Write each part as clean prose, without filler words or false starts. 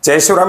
जय शिवराम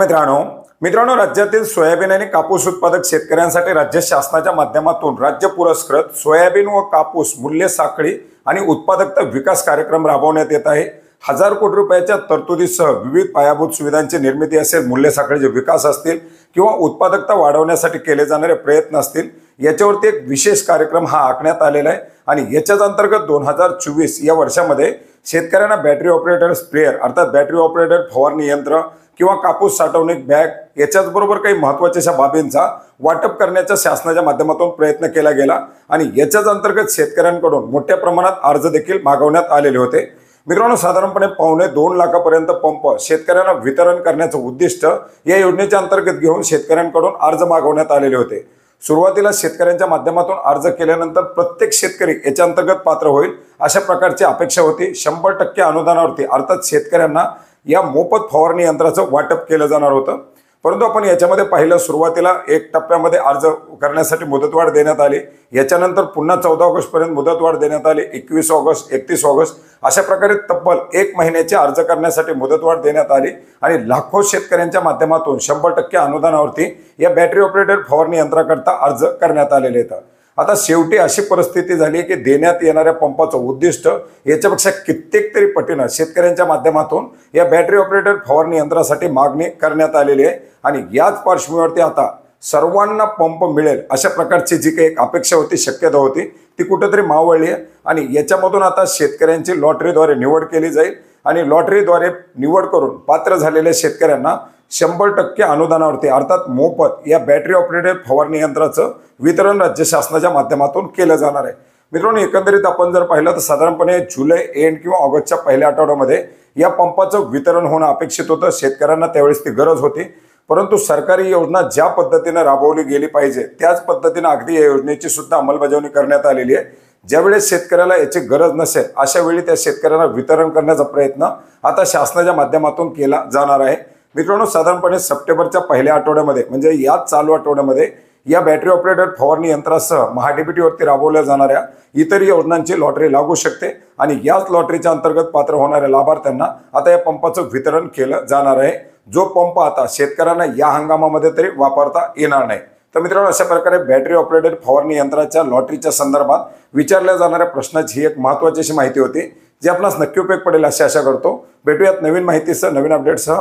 मित्रांनो राज्यातील सोयाबीन आणि कापूस उत्पादक शेतकऱ्यांसाठी राज्य शासनाच्या माध्यमातून राज्य पुरस्कृत सोयाबीन व कापूस मूल्य साखळी आणि उत्पादकता विकास कार्यक्रम राबवण्यात येत आहे। 1000 कोटी रुपयाच्या तरतुदीसह विविध पायाभूत सुविधांची निर्मिती असेल, मूल्य साखळीचे विकास असतील किंवा उत्पादकता वाढवण्यासाठी केले जाणारे प्रयत्न असतील, याच्यावरती एक विशेष कार्यक्रम हा आखण्यात आलेला आहे। आणि याच्याच अंतर्गत 2024 या वर्षामध्ये शेतकऱ्यांना बॅटरी ऑपरेटर स्प्रेअर अर्थात बॅटरी ऑपरेटर फवारणी यंत्र किंवा कापूस साठवणूक बॅग याच्याच बरोबर काही महत्त्वाच्या बाबींचा वाटप करण्याचा शासनाच्या माध्यमातून प्रयत्न केला गेला आणि याच्याच अंतर्गत शेतकऱ्यांकडून मोठ्या प्रमाणात अर्ज देखील मागवण्यात आलेले होते। मित्रांनो, साधारणपणे 2.25 लाखापर्यंत पंप शेतकऱ्यांना वितरण करण्याचं उद्दिष्ट या योजनेच्या अंतर्गत घेऊन शेतकऱ्यांकडून अर्ज मागवण्यात आलेले होते। सुरुवातीला शेतकऱ्यांच्या माध्यमातून अर्ज केल्यानंतर प्रत्येक शेतकरी याच्या अंतर्गत पात्र होईल अशा प्रकारची अपेक्षा होती। 100% अनुदानावरती अर्थात शेतकऱ्यांना या मोफत फवारणी यंत्राचं वाटप केलं जाणार होतं। परंतु आपण याच्यामध्ये पाहिलं, सुरुवातीला एक टप्प्यामध्ये अर्ज करण्यासाठी मुदतवाढ देण्यात आली, याच्यानंतर पुन्हा 14 ऑगस्ट पर्यंत मुदतवाढ देण्यात आली, 21 ऑगस्ट 31 ऑगस्ट अशा प्रकारे तब्बल 1 महिन्याचे अर्ज करण्यासाठी मुदतवाढ देण्यात आली आणि लाखो शेतकऱ्यांच्या माध्यमातून 100% अनुदानावरती या बॅटरी ऑपरेटर फवारणी यंत्राकरता अर्ज करण्यात आलेले आहेत। आता शेवटी अशी परिस्थिती झाली की देण्यात येणाऱ्या पंपाचं उद्दिष्ट याच्यापेक्षा कित्येक तरी पटीने शेतकऱ्यांच्या माध्यमातून या बॅटरी ऑपरेटर फवारणी यंत्रासाठी मागणी करण्यात आलेली आहे आणि याच पार्श्वभूमीवरती आता सर्वांना पंप मिळेल अशा प्रकारची जी काही अपेक्षा होती, शक्यता होती, ती कुठेतरी मावळली आहे आणि याच्यामधून आता शेतकऱ्यांची लॉटरीद्वारे निवड केली जाईल आणि लॉटरीद्वारे निवड करून पात्र झालेल्या शेतकऱ्यांना 100% अनुदानावरती अर्थात मोफत या बॅटरी ऑपरेटेड फवारणी यंत्राचं वितरण राज्य शासनाच्या माध्यमातून केलं जाणार आहे। मित्रांनो, एकंदरीत आपण जर पाहिलं तर साधारणपणे जुलै एंड किंवा ऑगस्टच्या पहिल्या आठवड्यामध्ये या पंपाचं वितरण होणं अपेक्षित होतं। शेतकऱ्यांना त्यावेळेस ती गरज होती, परंतु सरकारी योजना ज्या पद्धतीने राबवली गेली पाहिजे त्याच पद्धतीने अगदी या योजनेची सुद्धा अंमलबजावणी करण्यात आलेली आहे। ज्यावेळेस शेतकऱ्याला याची गरज नसेल अशा वेळी त्या शेतकऱ्यांना वितरण करण्याचा प्रयत्न आता शासनाच्या माध्यमातून केला जाणार आहे। मित्रांनो, साधारणपणे सप्टेंबरच्या पहिल्या आठवड्यामध्ये म्हणजे याच चालू आठवड्यामध्ये या बॅटरी ऑपरेटर फवारणी यंत्रासह महाडीबीटीवरती राबवल्या जाणाऱ्या इतर योजनांची लॉटरी लागू शकते आणि याच लॉटरीच्या अंतर्गत पात्र होणाऱ्या लाभार्थ्यांना आता या पंपाचं वितरण केलं जाणार आहे, जो पंप आता शेतकऱ्यांना या हंगामामध्ये तरी वापरता येणार नाही। तर मित्रांनो, अशा प्रकारे बॅटरी ऑपरेटेड फवारणी यंत्राच्या लॉटरीच्या संदर्भात विचारल्या जाणाऱ्या प्रश्नाची ही एक महत्त्वाची अशी माहिती होती, जी आपणास नक्की उपयोग पडेल अशी आशा करतो। भेटूयात नवीन माहितीसह, नवीन अपडेटसह।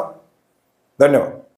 धन्यवाद।